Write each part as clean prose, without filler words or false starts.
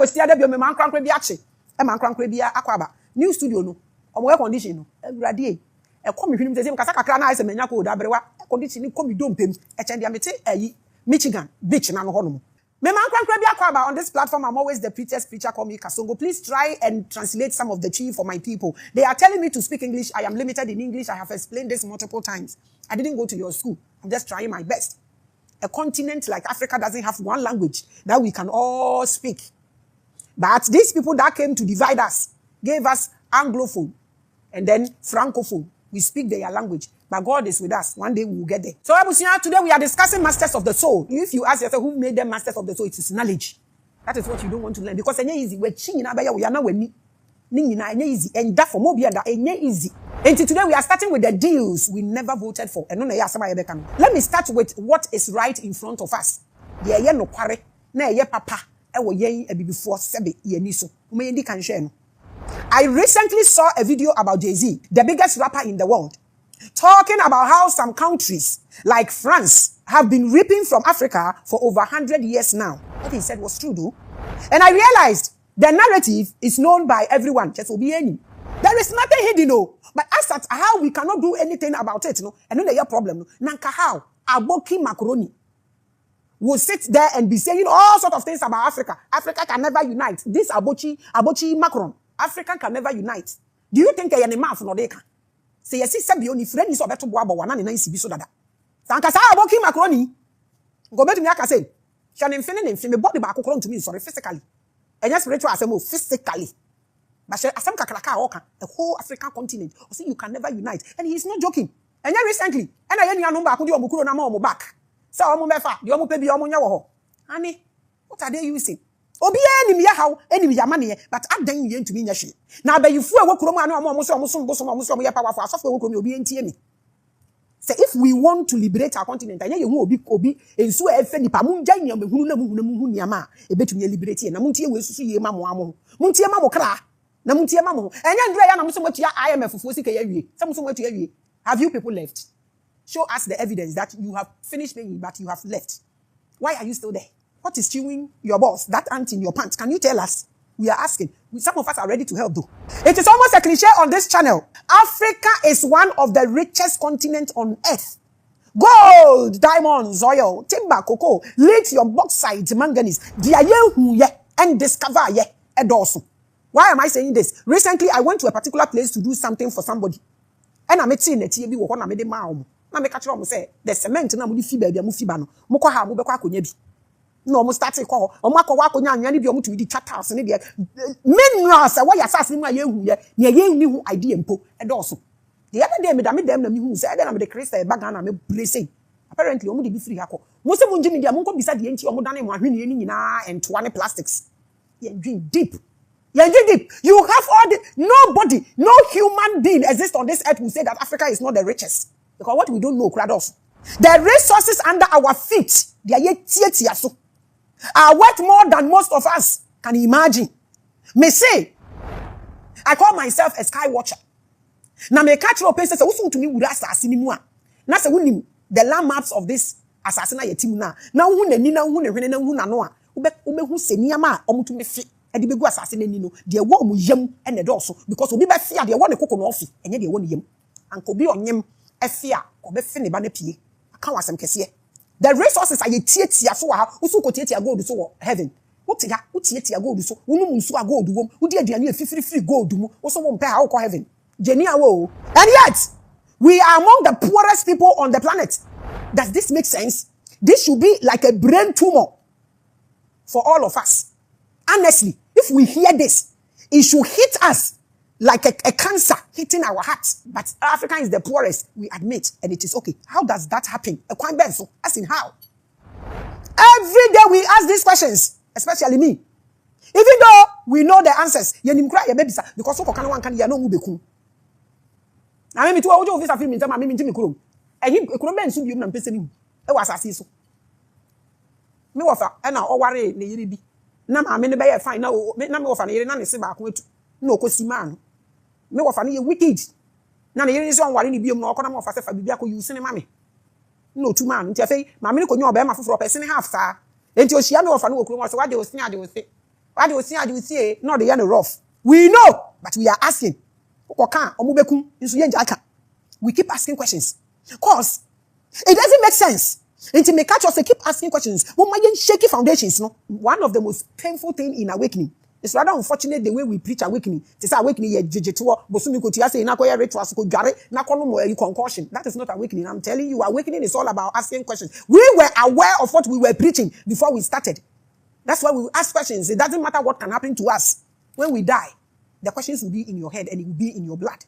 postia de bi me man krankra bi ache e man krankra bi akwaba new studio no omo air condition no awurade e come hwinim say kasa kakra na ise manya ko da brewa condition ni come dompem e chende amete ayi Michigan beach na no hono me man krankra bi akwaba on this platform. I'm always the prettiest preacher, call me Kasongo. Please try and translate some of the chi for my people. They are telling me to speak English. I am limited in English. I have explained this multiple times. I didn't go to your school. I'm just trying my best. A continent like Africa doesn't have one language that we can all speak. But these people that came to divide us gave us Anglophone and then Francophone. We speak their language. But God is with us. One day we will get there. So today we are discussing masters of the soul. If you ask yourself who made them masters of the soul, it is knowledge. That is what you don't want to learn. Because it's easy. We're easy. And that for more easy. And today we are starting with the deals we never voted for. Let me start with what is right in front of us. I recently saw a video about Jay-Z, the biggest rapper in the world, talking about how some countries like France have been reaping from Africa for over 100 years now. What he said was true, though. And I realized the narrative is known by everyone. Just obeying. There is nothing hidden, no. But as at how we cannot do anything about it, no. And then there's a problem, no. Nanka how Aboki Macaroni will sit there and be saying all sorts of things about Africa. Africa can never unite. This Abochi Macron. Africa can never unite. Do you think you're a man for Nodeka? Say yes, sabi oni friend is obeto boabo wana ni nansi bi so dada. Sanka sa Aboki Macaroni. Go betu me aka say. Shall infini me body back to me sorry physically. And yes spiritual asemo physically. But asem kakraka oka the whole African continent. Or say you can never unite. And he is not joking. And then recently, and I any number akudi omukuro na mo back. Say omo mefa, di omo pe bi omo nya wo ho. Ani, what are they using? Obi enemy ya how enemy ya mane but adan ye ntumi nya hwe. Na abayifu a wokuro mu anu omo so ye powerful asofu wokuro mi obi entie mi. Say if we want to liberate our continent, anya ye hu obi ensu e fe nipa mu nja nya mehunu na mu niama e betumi liberate na muntie we susu ye mamo amo muntie mamo kra na muntie mamo enya ndure ya na muso matua IMF fo sika ya wie se muso matua wie. Have you people left? Show us the evidence that you have finished paying but you have left. Why are you still there? What is chewing your balls? That ant in your pants? Can you tell us? We are asking. Some of us are ready to help though. It is almost a cliche on this channel. Africa is one of the richest continents on earth. Gold, diamonds, oil, timber, cocoa, lithium, bauxite, manganese. And discover edosu. Why am I saying this? Recently, I went to a particular place to do something for somebody. And I met in a TV wo na me de ma omo. Na me ka kire omo say the cement na mo di fi ba bia mo fi ba no. Mo ko ha mo be kwa akonya bi. No mo start ko omo akwa akonya anwa ne bi omo to di chatters ne de. Minerals e wo ya sase mu aye hu ye. Ne ye hu ni hu idea mpo e do so. The other day me dem na me hu say na me de Christ bag na me blessing. Apparently omo de bi free hako. Mo se mo nji media mo nko bisa de enti omo dane mo ahwene ni nyina entoa ne plastics. Ye dream deep. You have all the nobody, no human being exists on this earth who say that Africa is not the richest. Because what we don't know, Krados. The resources under our feet, they are worth more than most of us can imagine. Me say, I call myself a sky watcher. Now me catch your places, so to me would assassin me. Now say the landmarks of this assassin yetimuna. Now who ne nina who ne hwene na who na no a. Ube hu se niama omutu me fi. Edi begu asase nani no de wo mu yam ene do so because obi be fia de wo ne kokko no ofi enye de wo ne yam anko bi onyem afia ko be fi ne ba na pie aka wasem kese. The resources are tietia so ha usu ko tietia gold so wo heaven wotia tietia gold so wo mu nsu a gold wo udi aduane afifiri gold mu wo so wo mpe ha wo ko heaven genia wo. And yet we are among the poorest people on the planet. Does this make sense? This should be like a brain tumor for all of us. Honestly, if we hear this, it should hit us like a cancer hitting our hearts. But Africa is the poorest, we admit, and it is okay. How does that happen? As in how? Every day we ask these questions, especially me. Even though we know the answers, because so can one can no mubeku. I mean, to our office, I feel me, and he couldn't be so you and person. It was as so. Me wafa, and now worry, ne na ma me ne be fine na me wo fa na yire na ne se ba ko etu na okosi man me wo fa na ye wicked na ne yire so anware ne biom na okona ma fa se fa bibia ko use ne ma me na otu man nti afei ma me ne konyo oba ma foforo person half sa enti ohia me wo fa na okuro mo so wade o sin ade o se What do you see? Not the end rough. We know, but we are asking. We keep asking questions. Cause it doesn't make sense. And to make us keep asking questions. Shaky foundations, no. One of the most painful things in awakening. It's rather unfortunate the way we preach awakening. To say awakening, concussion. That is not awakening. I'm telling you, awakening is all about asking questions. We were aware of what we were preaching before we started. That's why we ask questions. It doesn't matter what can happen to us. When we die, the questions will be in your head and it will be in your blood.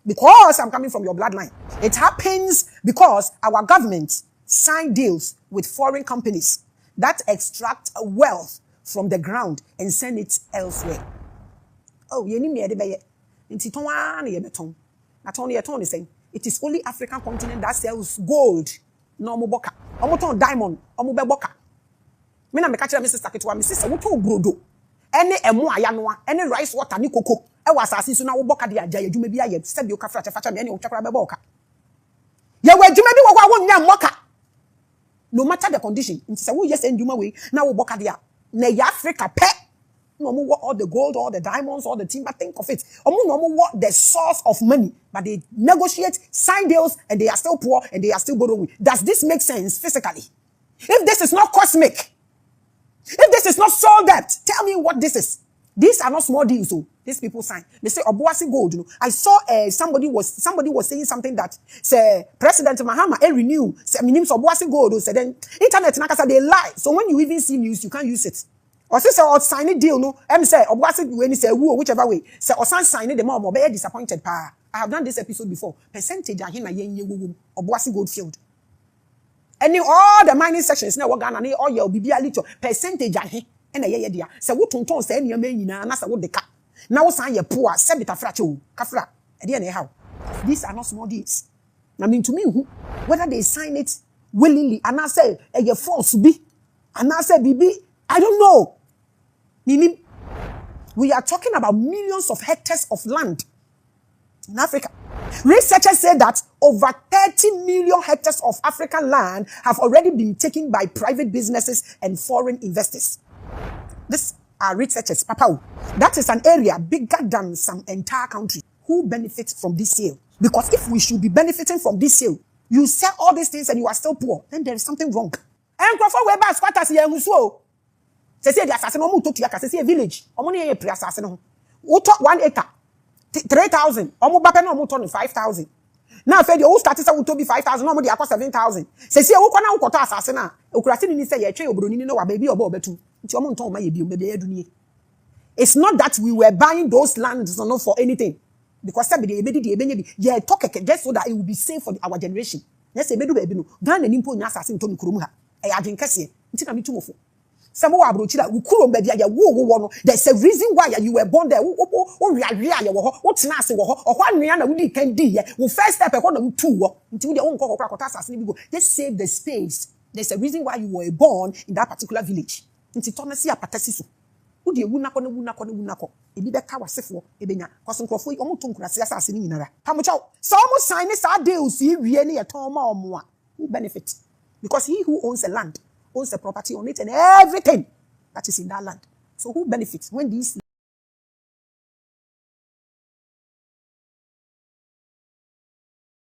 Because I'm coming from your bloodline. It happens because our government sign deals with foreign companies that extract wealth from the ground and send it elsewhere. Oh, you need me to buy it. It is only African continent that sells gold. No mo boka. Omo ton diamond. Omo be boka. Me na me catch my sister ketewa. Me sister wo ton brodo. Ene emo ayanoa. Ene rice water ni koko. E wa asase so na wo boka de agya adwuma bi aye. Se bi o ka fra chefa me ene o twakra be boka. Ye wa adwuma bi wo kwa wo nya moka. No matter the condition, nti say we just enduma we na wo boka dia na ya Africa pe no mo what all the gold, all the diamonds, all the timber, think of it. No mo what the source of money, but they negotiate, sign deals, and they are still poor and they are still borrowing. Does this make sense physically? If this is not cosmic, if this is not soul debt, tell me what this is. These are not small deals, so these people sign. They say Obuasi gold. You know, I saw somebody was saying something that say President Mahama renew. Say my name's Obuasi gold. So then internet nakasa they lie. So when you even see news, you can't use it. Or say or sign a deal. No, say Obuasi when he say who whichever way. Say or sign it the more be disappointed. Pa, I have done this episode before. Percentage ahina yen Obuasi gold field. And all the mining sections now Ghana ni all your bibia little percentage ahin. Na ye dia se wo tonton se nia ma nyina na se wo deka na wo san ye po a se beta fra che wo kafra e dia na e haw. These are not small deals. I mean to me whether they sign it willingly and I say e force be and I say bibi I don't know. Mimi, we are talking about millions of hectares of land in Africa. Researchers say that over 30 million hectares of African land have already been taken by private businesses and foreign investors. These are researchers, Papa. That is an area bigger than some entire country. Who benefits from this sale? Because if we should be benefiting from this sale, you sell all these things and you are still poor, then there is something wrong. And we buy squatters here in Uso. Say the assassin omu to tiaka. Say a village. Omu ni ye pre assassin. Who talk 1 acre, 3,000. Omu bape no omu turn 5,000. Now if you start to be 5,000, omu di akwa 7,000. Say uko na uko to assassin na. Okurasi ni say ye tre obro ni no wa baby obo obetu. It's not that we were buying those lands not for anything. Because yeah, talk just so that it will be safe for our generation. Yes, a baby no. Ghana nimpo nya assassin to Nkurumu. Adwen kase. Nti na me tumofo. Some wa abrochira ukuro mbia ya wo no. There's a reason why you were born there. Wo ria ya wo ho. Wo tena ase wo ho. Ohwa nwea na wudi kan di ye. Wo first step e ho na wo tu wo. Nti wo de wo nkọ kokra assassin bi go. Just save the space. There's a reason why you were born in that particular village. Nti tonasi apatasi so wo de wu nakọ ebi be ka wasefo ebenya kosonkofo omo to nkurase asase ni nyinara pamocha so omo sign sa deals yi wie ne yeton ma omo a who benefit because he who owns a land owns the property on it and everything that is in that land. So who benefits when these